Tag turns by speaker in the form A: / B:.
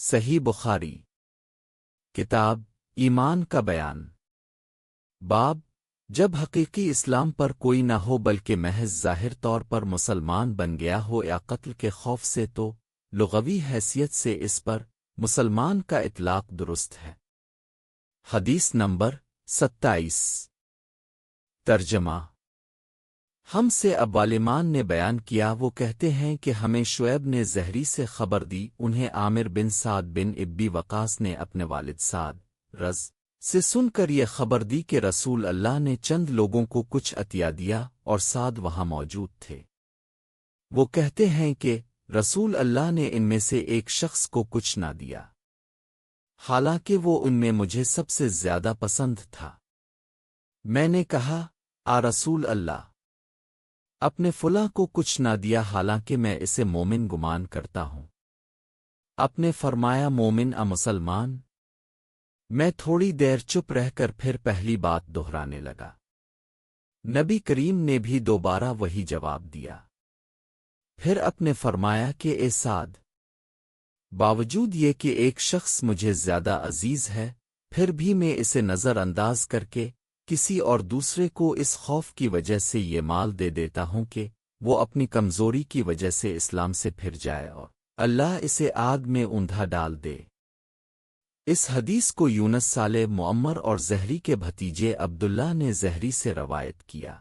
A: صحیح بخاری کتاب ایمان کا بیان باب جب حقیقی اسلام پر کوئی نہ ہو بلکہ محض ظاہر طور پر مسلمان بن گیا ہو یا قتل کے خوف سے تو لغوی حیثیت سے اس پر مسلمان کا اطلاق درست ہے۔ حدیث نمبر 27۔ ترجمہ ہم سے ابوالایمان نے بیان کیا، وہ کہتے ہیں کہ ہمیں شعیب نے زہری سے خبر دی، انہیں عامر بن سعد بن ابی وقاص نے اپنے والد سعد رض سے سن کر یہ خبر دی کہ رسول اللہ نے چند لوگوں کو کچھ عطیہ دیا اور سعد وہاں موجود تھے۔ وہ کہتے ہیں کہ رسول اللہ نے ان میں سے ایک شخص کو کچھ نہ دیا، حالانکہ وہ ان میں مجھے سب سے زیادہ پسند تھا۔ میں نے کہا، آ رسول اللہ، اپنے فلاں کو کچھ نہ دیا حالانکہ میں اسے مومن گمان کرتا ہوں۔ آپ نے فرمایا، مومن مسلمان؟ میں تھوڑی دیر چپ رہ کر پھر پہلی بات دہرانے لگا۔ نبی کریم نے بھی دوبارہ وہی جواب دیا۔ پھر اپنے فرمایا کہ اے سعد، باوجود یہ کہ ایک شخص مجھے زیادہ عزیز ہے، پھر بھی میں اسے نظر انداز کر کے کسی اور دوسرے کو اس خوف کی وجہ سے یہ مال دے دیتا ہوں کہ وہ اپنی کمزوری کی وجہ سے اسلام سے پھر جائے اور اللہ اسے آگ میں اوندا ڈال دے۔ اس حدیث کو یونس صالح معمر اور زہری کے بھتیجے عبداللہ نے زہری سے روایت کیا۔